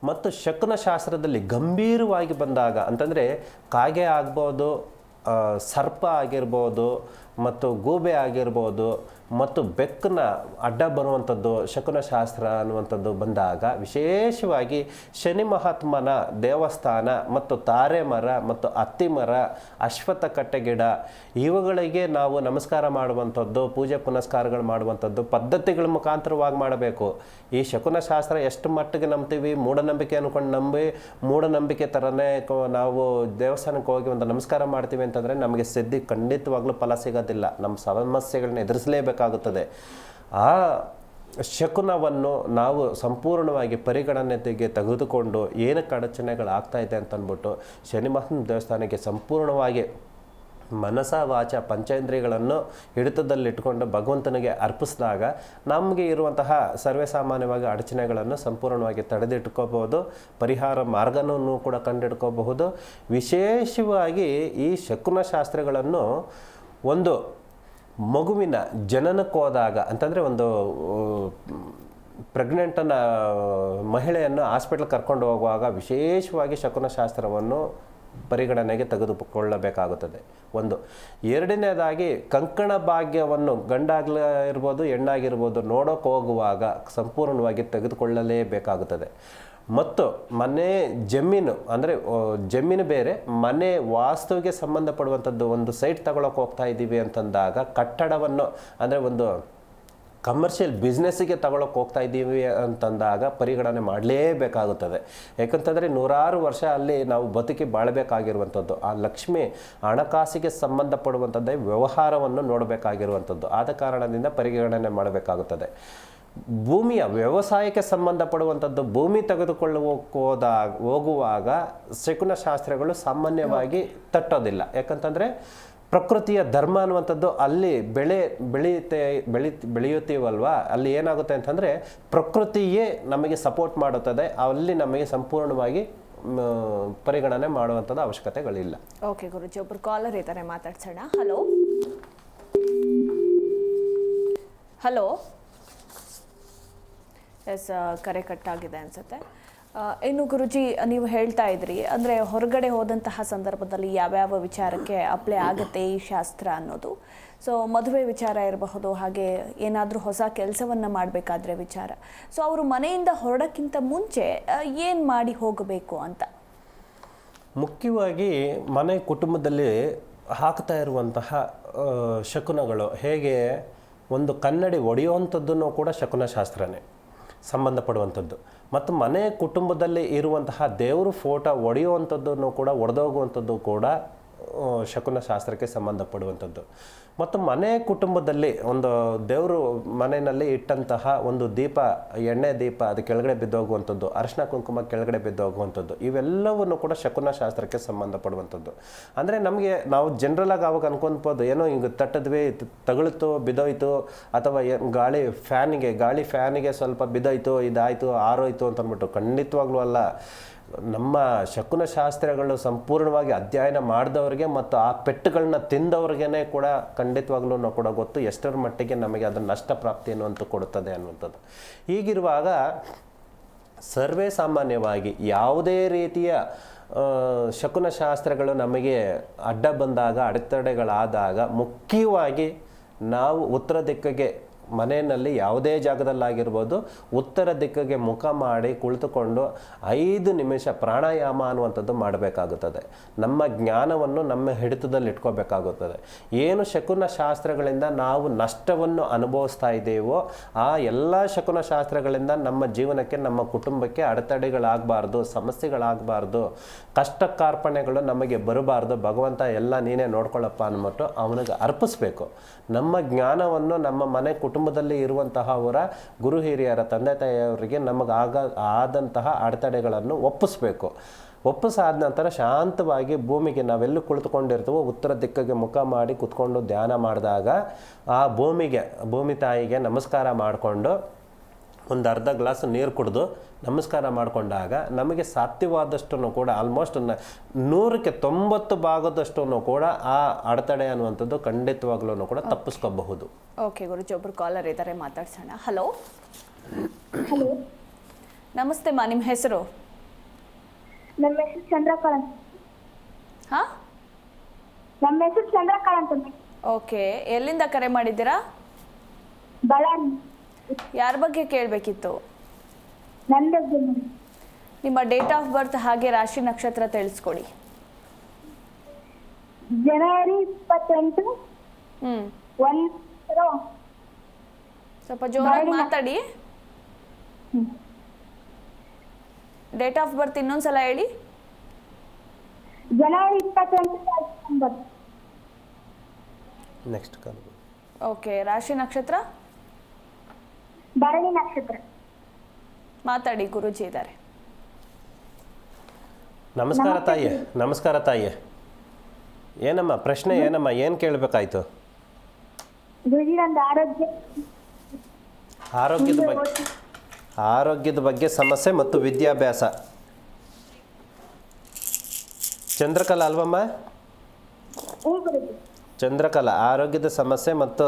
ಮತ್ತು ಶಕುನ ಶಾಸ್ತ್ರದಲ್ಲಿ ಗಂಭೀರವಾಗಿ ಬಂದಾಗ ಅಂತಂದರೆ ಕಾಗೆ ಆಗ್ಬೋದು, ಸರ್ಪ ಆಗಿರ್ಬೋದು, ಮತ್ತು ಗೂಬೆ ಆಗಿರ್ಬೋದು, ಮತ್ತು ಬೆಕ್ಕನ್ನ ಅಡ್ಡ ಬರುವಂಥದ್ದು ಶಕುನ ಶಾಸ್ತ್ರ ಅನ್ನುವಂಥದ್ದು ಬಂದಾಗ ವಿಶೇಷವಾಗಿ ಶನಿ ಮಹಾತ್ಮನ ದೇವಸ್ಥಾನ ಮತ್ತು ತಾರೆ ಮರ ಮತ್ತು ಅತ್ತಿ ಮರ, ಅಶ್ವತ್ಥ ಕಟ್ಟೆಗಿಡ ಇವುಗಳಿಗೆ ನಾವು ನಮಸ್ಕಾರ ಮಾಡುವಂಥದ್ದು, ಪೂಜೆ ಪುನಸ್ಕಾರಗಳು ಮಾಡುವಂಥದ್ದು ಪದ್ಧತಿಗಳ ಮುಖಾಂತರವಾಗಿ ಮಾಡಬೇಕು. ಈ ಶಕುನ ಶಾಸ್ತ್ರ ಎಷ್ಟು ಮಟ್ಟಿಗೆ ನಂಬ್ತೀವಿ, ಮೂಢನಂಬಿಕೆ ಅಂದ್ಕೊಂಡು ನಂಬಿ ಮೂಢನಂಬಿಕೆ ಥರನೇ ನಾವು ದೇವಸ್ಥಾನಕ್ಕೆ ಹೋಗಿ ಒಂದು ನಮಸ್ಕಾರ ಮಾಡ್ತೀವಿ ಅಂತಂದರೆ ನಮಗೆ ಸಿದ್ಧಿ ಖಂಡಿತವಾಗ್ಲೂ ಫಲ ಸಿಗೋದಿಲ್ಲ. ನಮ್ಮ ಸಮಸ್ಯೆಗಳನ್ನ ಎದುರಿಸಲೇಬೇಕಾಗುತ್ತದೆ. ಆ ಶಕುನವನ್ನು ನಾವು ಸಂಪೂರ್ಣವಾಗಿ ಪರಿಗಣನೆಗೆ ತೆಗೆದುಕೊಂಡು ಏನಕ್ಕೆ ಅಡಚಣೆಗಳಾಗ್ತಾ ಇದೆ ಅಂತಂದ್ಬಿಟ್ಟು ಶನಿ ಮಹಾತ್ಮನ ದೇವಸ್ಥಾನಕ್ಕೆ ಸಂಪೂರ್ಣವಾಗಿ ಮನಸ ವಾಚ ಪಂಚೇಂದ್ರಿಯಗಳನ್ನು ಹಿಡಿತದಲ್ಲಿಟ್ಕೊಂಡು ಭಗವಂತನಿಗೆ ಅರ್ಪಿಸಿದಾಗ ನಮಗೆ ಇರುವಂತಹ ಸರ್ವೇ ಸಾಮಾನ್ಯವಾಗಿ ಅಡಚಣೆಗಳನ್ನು ಸಂಪೂರ್ಣವಾಗಿ ತಡೆದಿಟ್ಕೋಬಹುದು, ಪರಿಹಾರ ಮಾರ್ಗನೂ ಕೂಡ ಕಂಡಿಡ್ಕೋಬಹುದು. ವಿಶೇಷವಾಗಿ ಈ ಶಕುನ ಶಾಸ್ತ್ರಗಳನ್ನು ಒಂದು ಮಗುವಿನ ಜನನಕ್ಕೆ ಹೋದಾಗ ಅಂತಂದರೆ ಒಂದು ಪ್ರೆಗ್ನೆಂಟನ್ನು ಮಹಿಳೆಯನ್ನು ಹಾಸ್ಪಿಟ್ಲ್ ಕರ್ಕೊಂಡು ಹೋಗುವಾಗ ವಿಶೇಷವಾಗಿ ಶಕುನ ಶಾಸ್ತ್ರವನ್ನು ಪರಿಗಣನೆಗೆ ತೆಗೆದುಕೊಳ್ಳಬೇಕಾಗುತ್ತದೆ. ಒಂದು. ಎರಡನೇದಾಗಿ ಕಂಕಣ ಭಾಗ್ಯವನ್ನು ಗಂಡಾಗಿರ್ಬೋದು ಹೆಣ್ಣಾಗಿರ್ಬೋದು ನೋಡೋಕೆ ಹೋಗುವಾಗ ಸಂಪೂರ್ಣವಾಗಿ ತೆಗೆದುಕೊಳ್ಳಲೇಬೇಕಾಗುತ್ತದೆ. ಮತ್ತು ಮನೆ ಜಮೀನು ಅಂದರೆ ಜಮೀನು ಬೇರೆ, ಮನೆ ವಾಸ್ತುವಿಗೆ ಸಂಬಂಧಪಡುವಂಥದ್ದು ಒಂದು ಸೈಟ್ ತಗೊಳಕ್ಕೆ ಹೋಗ್ತಾ ಇದ್ದೀವಿ ಅಂತಂದಾಗ ಕಟ್ಟಡವನ್ನು ಅಂದರೆ ಒಂದು ಕಮರ್ಷಿಯಲ್ ಬಿಸ್ನೆಸ್ಸಿಗೆ ತಗೊಳಕ್ಕೆ ಹೋಗ್ತಾ ಇದ್ದೀವಿ ಅಂತಂದಾಗ ಪರಿಗಣನೆ ಮಾಡಲೇಬೇಕಾಗುತ್ತದೆ. ಯಾಕಂತಂದರೆ ನೂರಾರು ವರ್ಷ ಅಲ್ಲಿ ನಾವು ಬದುಕಿ ಬಾಳಬೇಕಾಗಿರುವಂಥದ್ದು. ಆ ಲಕ್ಷ್ಮಿ ಹಣಕಾಸಿಗೆ ಸಂಬಂಧಪಡುವಂಥದ್ದೇ ವ್ಯವಹಾರವನ್ನು ನೋಡಬೇಕಾಗಿರುವಂಥದ್ದು. ಆದ ಕಾರಣದಿಂದ ಪರಿಗಣನೆ ಮಾಡಬೇಕಾಗುತ್ತದೆ. ಭೂಮಿಯ ವ್ಯವಸಾಯಕ್ಕೆ ಸಂಬಂಧಪಡುವಂಥದ್ದು ಭೂಮಿ ಹೋಗುವಾಗ ಶಕುನ ಶಾಸ್ತ್ರಗಳು ಸಾಮಾನ್ಯವಾಗಿ ತಟ್ಟೋದಿಲ್ಲ. ಯಾಕಂತಂದರೆ ಪ್ರಕೃತಿಯ ಧರ್ಮ ಅನ್ನುವಂಥದ್ದು ಅಲ್ಲಿ ಬೆಳೆಯುತ್ತೀವಲ್ವ, ಅಲ್ಲಿ ಏನಾಗುತ್ತೆ ಅಂತಂದರೆ ಪ್ರಕೃತಿಯೇ ನಮಗೆ ಸಪೋರ್ಟ್ ಮಾಡುತ್ತದೆ. ಅಲ್ಲಿ ನಮಗೆ ಸಂಪೂರ್ಣವಾಗಿ ಪರಿಗಣನೆ ಮಾಡುವಂಥದ್ದು ಅವಶ್ಯಕತೆಗಳಿಲ್ಲ. ಓಕೆ ಗುರುಜಿ, ಒಬ್ಬರು ಕಾಲರ್ ಇದ್ದಾರೆ, ಮಾತಾಡ್ಸೋಣ. Hello hello. ಎಸ್, ಕರೆ ಕಟ್ಟಾಗಿದೆ ಅನಿಸುತ್ತೆ. ಇನ್ನು ಗುರುಜಿ, ನೀವು ಹೇಳ್ತಾ ಇದ್ರಿ ಅಂದರೆ ಹೊರಗಡೆ ಹೋದಂತಹ ಸಂದರ್ಭದಲ್ಲಿ ಯಾವ್ಯಾವ ವಿಚಾರಕ್ಕೆ ಅಪ್ಲೈ ಆಗುತ್ತೆ ಈ ಶಾಸ್ತ್ರ ಅನ್ನೋದು. ಸೊ ಮದುವೆ ವಿಚಾರ ಇರಬಹುದು, ಹಾಗೆ ಏನಾದರೂ ಹೊಸ ಕೆಲಸವನ್ನು ಮಾಡಬೇಕಾದ್ರೆ ವಿಚಾರ. ಸೊ ಅವರು ಮನೆಯಿಂದ ಹೊರಡೋಕ್ಕಿಂತ ಮುಂಚೆ ಏನು ಮಾಡಿ ಹೋಗಬೇಕು ಅಂತ? ಮುಖ್ಯವಾಗಿ ಮನೆ ಕುಟುಂಬದಲ್ಲಿ ಹಾಕ್ತಾ ಇರುವಂತಹ ಶಕುನಗಳು ಹೇಗೆ, ಒಂದು ಕನ್ನಡಿ ಒಡೆಯುವಂಥದ್ದನ್ನು ಕೂಡ ಶಕುನ ಶಾಸ್ತ್ರನೇ ಸಂಬಂಧಪಡುವಂಥದ್ದು. ಮತ್ತು ಮನೆ ಕುಟುಂಬದಲ್ಲಿ ಇರುವಂತಹ ದೇವರು ಫೋಟೋ ಒಡೆಯುವಂಥದ್ದನ್ನು ಕೂಡ ಒಡೆದೋಗುವಂಥದ್ದು ಕೂಡ ಶಕುನ ಶಾಸ್ತ್ರಕ್ಕೆ ಸಂಬಂಧಪಡುವಂಥದ್ದು. ಮತ್ತು ಮನೆ ಕುಟುಂಬದಲ್ಲಿ ಒಂದು ದೇವರು ಮನೆಯಲ್ಲಿ ಇಟ್ಟಂತಹ ಒಂದು ದೀಪ, ಎಣ್ಣೆ ದೀಪ ಅದು ಕೆಳಗಡೆ ಬಿದ್ದೋಗುವಂಥದ್ದು, ಅರಿಶಿನ ಕುಂಕುಮ ಕೆಳಗಡೆ ಬಿದ್ದೋಗುವಂಥದ್ದು, ಇವೆಲ್ಲವನ್ನು ಕೂಡ ಶಕುನ ಶಾಸ್ತ್ರಕ್ಕೆ ಸಂಬಂಧಪಡುವಂಥದ್ದು. ಅಂದರೆ ನಮಗೆ ನಾವು ಜನರಲಾಗಿ ಅವಾಗ ಅನ್ಕೊಳ್ಬೋದು, ಏನೋ ಹಿಂಗೆ ತಟ್ಟದ್ವಿ, ತಗುಳಿತು, ಬಿದ್ದೋಯ್ತು, ಅಥವಾ ಗಾಳಿ ಫ್ಯಾನಿಗೆ ಸ್ವಲ್ಪ ಬಿದ್ದೋಯ್ತು, ಇದಾಯಿತು, ಆರೋಯ್ತು ಅಂತ ಅಂದ್ಬಿಟ್ಟು. ಖಂಡಿತವಾಗ್ಲೂ ಅಲ್ಲ. ನಮ್ಮ ಶಕುನ ಶಾಸ್ತ್ರಗಳು ಸಂಪೂರ್ಣವಾಗಿ ಅಧ್ಯಯನ ಮಾಡಿದವ್ರಿಗೆ ಮತ್ತು ಆ ಪೆಟ್ಟುಗಳನ್ನ ತಿಂದವ್ರಿಗೇ ಕೂಡ ಖಂಡಿತವಾಗ್ಲೂ ಕೂಡ ಗೊತ್ತು ಎಷ್ಟರ ಮಟ್ಟಿಗೆ ನಮಗೆ ಅದರ ನಷ್ಟ ಪ್ರಾಪ್ತಿ ಅನ್ನುವಂಥ ಕೊಡುತ್ತದೆ ಅನ್ನುವಂಥದ್ದು. ಹೀಗಿರುವಾಗ ಸರ್ವೇ ಸಾಮಾನ್ಯವಾಗಿ ಯಾವುದೇ ರೀತಿಯ ಶಕುನ ಶಾಸ್ತ್ರಗಳು ನಮಗೆ ಅಡ್ಡ ಬಂದಾಗ, ಅಡೆತಡೆಗಳಾದಾಗ ಮುಖ್ಯವಾಗಿ ನಾವು ಉತ್ತರ ದಿಕ್ಕಿಗೆ ಮನೆಯಲ್ಲಿ ಯಾವುದೇ ಜಾಗದಲ್ಲಾಗಿರ್ಬೋದು ಉತ್ತರ ದಿಕ್ಕಿಗೆ ಮುಖ ಮಾಡಿ ಕುಳಿತುಕೊಂಡು 5 ನಿಮಿಷ ಪ್ರಾಣಾಯಾಮ ಅನ್ನುವಂಥದ್ದು ಮಾಡಬೇಕಾಗುತ್ತದೆ. ನಮ್ಮ ಜ್ಞಾನವನ್ನು ನಮ್ಮ ಹಿಡಿತದಲ್ಲಿ ಇಟ್ಕೋಬೇಕಾಗುತ್ತದೆ. ಏನು ಶಕುನ ಶಾಸ್ತ್ರಗಳಿಂದ ನಾವು ನಷ್ಟವನ್ನು ಅನುಭವಿಸ್ತಾ ಇದ್ದೇವೋ ಆ ಎಲ್ಲ ಶಕುನ ಶಾಸ್ತ್ರಗಳಿಂದ ನಮ್ಮ ಜೀವನಕ್ಕೆ, ನಮ್ಮ ಕುಟುಂಬಕ್ಕೆ ಅಡೆತಡೆಗಳಾಗಬಾರ್ದು, ಸಮಸ್ಯೆಗಳಾಗಬಾರ್ದು, ಕಷ್ಟ ಕಾರ್ಪಣ್ಯಗಳು ನಮಗೆ ಬರಬಾರ್ದು. ಭಗವಂತ ಎಲ್ಲ ನೀನೇ ನೋಡ್ಕೊಳ್ಳಪ್ಪ ಅಂದ್ಬಿಟ್ಟು ಅವನಿಗೆ ಅರ್ಪಿಸ್ಬೇಕು. ನಮ್ಮ ಜ್ಞಾನವನ್ನು ನಮ್ಮ ಮನೆ ಕುಟುಂಬದಲ್ಲಿ ಇರುವಂತಹ ಅವರ ಗುರು ಹಿರಿಯರ, ತಂದೆ ತಾಯಿಯವರಿಗೆ ಆದಂತಹ ಅಡೆತಡೆಗಳನ್ನು ಒಪ್ಪಿಸ್ಬೇಕು. ಒಪ್ಪಿಸಾದ ನಂತರ ಶಾಂತವಾಗಿ ಭೂಮಿಗೆ ನಾವೆಲ್ಲೂ ಕುಳಿತುಕೊಂಡಿರ್ತೀವೋ ಉತ್ತರ ದಿಕ್ಕಿಗೆ ಮುಖ ಮಾಡಿ ಕುತ್ಕೊಂಡು ಧ್ಯಾನ ಮಾಡಿದಾಗ ಆ ಭೂಮಿ ತಾಯಿಗೆ ನಮಸ್ಕಾರ ಮಾಡಿಕೊಂಡು ಒಂದು ಅರ್ಧ ಗ್ಲಾಸ್ ನೀರು ಕುಡಿದು ನಮಸ್ಕಾರ ಮಾಡಿಕೊಂಡಾಗ ನಮಗೆ ಸಾಧ್ಯವಾದಷ್ಟು ಕೂಡ ಆಲ್ಮೋಸ್ಟ್ 100ಕ್ಕೆ 90 ಭಾಗದಷ್ಟು ಕೂಡ ಆ ಅಡೆತಡೆ ಅನ್ನುವಂಥದ್ದು ಖಂಡಿತವಾಗ್ಲೂ ಕೂಡ ತಪ್ಪಿಸ್ಕೋಬಹುದು. ಓಕೆ ಗುರುಜಿ, ಒಬ್ರು ಕಾಲರ್ ಇದ್ದಾರೆ, ಮಾತಾಡ್ಸೋಣ. ಹಲೋ ಹಲೋ, ನಮಸ್ತೆ ಮಾ, ನಿಮ್ಮ ಹೆಸರು? ನಮ್ಮ ಹೆಸರು ಚಂದ್ರಕಲಾ ಅಂತ. ಹಾಂ, ನಮ್ಮ ಹೆಸರು ಚಂದ್ರಕಲಾ ಅಂತ. ಓಕೆ. ಎಲ್ಲಿಂದ ಕರೆ ಮಾಡಿದ್ದೀರಾ? ಬಳ್ಳಾರಿ. ಯಾರ ಬಗ್ಗೆ ಕೇಳಬೇಕಿತ್ತು? ನನ್ನ ನಿಮ್ಮ ಡೇಟ್ ಆಫ್ ಬರ್ತ್ ಹಾಗೆ ರಾಶಿ ನಕ್ಷತ್ರ ತಿಳಿಸ್ಕೊಡಿ. ಜನವರಿ 28 ಸ್ವಲ್ಪ ಜೋರಾಗಿ ಮಾತಾಡಿ. ಡೇಟ್ ಆಫ್ ಬರ್ತ್ ಇನ್ನೊಂದ್ಸಲ ಹೇಳಿ. ಜನವರಿ 28 ನೆಕ್ಸ್ಟ್ ಕಾಲ್. ಓಕೆ. ರಾಶಿ ನಕ್ಷತ್ರ? ಭರಣಿ ನಕ್ಷತ್ರ. ಮಾತಾಡಿ, ಗುರುಜಿ ಇದ್ದಾರೆ. ನಮಸ್ಕಾರ ತಾಯಿ. ನಮಸ್ಕಾರ ತಾಯಿ. ಏನಮ್ಮ ಪ್ರಶ್ನೆ? ಏನಮ್ಮ, ಏನು ಕೇಳಬೇಕಾಯ್ತು? ಗುರುಜಿ, ನಂದು ಆರೋಗ್ಯದ ಬಗ್ಗೆ ಸಮಸ್ಯೆ ಮತ್ತು ವಿದ್ಯಾಭ್ಯಾಸ. ಚಂದ್ರಕಲಾ ಅಲ್ವಮ್ಮ? ಚಂದ್ರಕಲಾ, ಆರೋಗ್ಯದ ಸಮಸ್ಯೆ ಮತ್ತು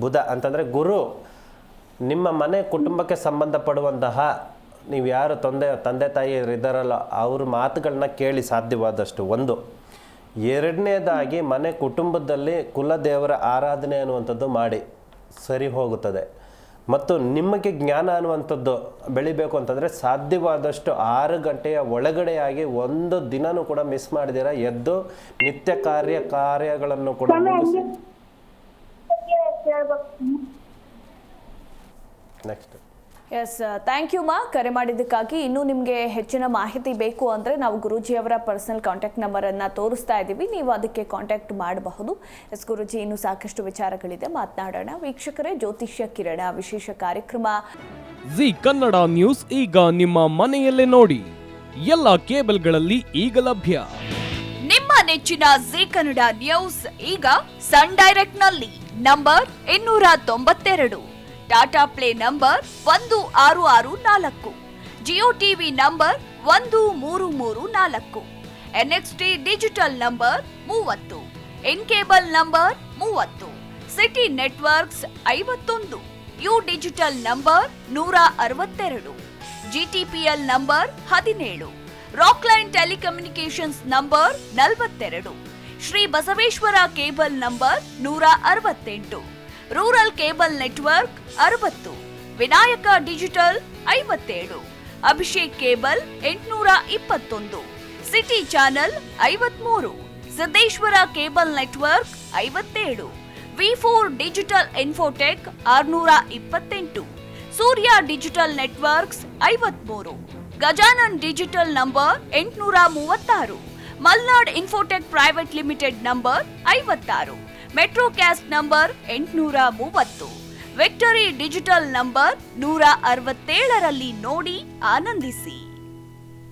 ಬುಧ ಅಂತಂದರೆ ಗುರು. ನಿಮ್ಮ ಮನೆ ಕುಟುಂಬಕ್ಕೆ ಸಂಬಂಧಪಡುವಂತಹ ನೀವು ಯಾರು ತಂದೆ ತಾಯಿ ಇದ್ದಾರಲ್ಲ ಅವ್ರ ಮಾತುಗಳನ್ನ ಕೇಳಿ ಸಾಧ್ಯವಾದಷ್ಟು. ಒಂದು. ಎರಡನೇದಾಗಿ ಮನೆ ಕುಟುಂಬದಲ್ಲಿ ಕುಲದೇವರ ಆರಾಧನೆ ಅನ್ನುವಂಥದ್ದು ಮಾಡಿ ಸರಿ ಹೋಗುತ್ತದೆ. ಮತ್ತು ನಿಮಗೆ ಜ್ಞಾನ ಅನ್ನುವಂಥದ್ದು ಬೆಳಿಬೇಕು ಅಂತಂದರೆ ಸಾಧ್ಯವಾದಷ್ಟು 6 ಗಂಟೆಯ ಒಳಗಡೆಯಾಗಿ ಒಂದು ದಿನನೂ ಕೂಡ ಮಿಸ್ ಮಾಡಿದಿರ ಎದ್ದು ನಿತ್ಯ ಕಾರ್ಯಗಳನ್ನು ಕೂಡ ಮುಗಿಸಿ. ನೆಕ್ಸ್ಟ್. ಎಸ್, ಥ್ಯಾಂಕ್ ಯು ಮಾ, ಕರೆ ಮಾಡಿದ್ದಕ್ಕಾಗಿ. ಇನ್ನೂ ನಿಮಗೆ ಹೆಚ್ಚಿನ ಮಾಹಿತಿ ಬೇಕು ಅಂದರೆ ನಾವು ಗುರೂಜಿಯವರ ಪರ್ಸನಲ್ ಕಾಂಟ್ಯಾಕ್ಟ್ ನಂಬರನ್ನು ತೋರಿಸ್ತಾ ಇದ್ದೀವಿ, ನೀವು ಅದಕ್ಕೆ ಕಾಂಟ್ಯಾಕ್ಟ್ ಮಾಡಬಹುದು. ಎಸ್ ಗುರೂಜಿ, ಇನ್ನೂ ಸಾಕಷ್ಟು ವಿಚಾರಗಳಿದೆ, ಮಾತನಾಡೋಣ. ವೀಕ್ಷಕರೇ, ಜ್ಯೋತಿಷ್ಯ ಕಿರಣ ವಿಶೇಷ ಕಾರ್ಯಕ್ರಮ ಜಿ ಕನ್ನಡ ನ್ಯೂಸ್ ಈಗ ನಿಮ್ಮ ಮನೆಯಲ್ಲೇ ನೋಡಿ. ಎಲ್ಲ ಕೇಬಲ್ಗಳಲ್ಲಿ ಈಗ ಲಭ್ಯ. ನಿಮ್ಮ ನೆಚ್ಚಿನ ಜಿ ಕನ್ನಡ ನ್ಯೂಸ್ ಈಗ ಸನ್ ಡೈರೆಕ್ಟ್ ನಲ್ಲಿ number 292, Tata play number 1664, Jio TV number 1334, NXT digital number 30, in cable number 30, city networks 51, U digital number 162, GTPL number 17, Rockline telecommunications number 42, Shri Basaveshwara cable number 168, rural cable network 60, Vinayaka digital 57, Abhishek cable 821, city channel 53, Siddeshwara cable network 57, V4 digital Infotech 628, Surya digital networks 53, Gajanan digital number 836, Malnad infotech private limited number 56, metro cast number 830, victory digital number 167ರಲ್ಲಿ ನೋಡಿ ಆನಂದಿಸಿ.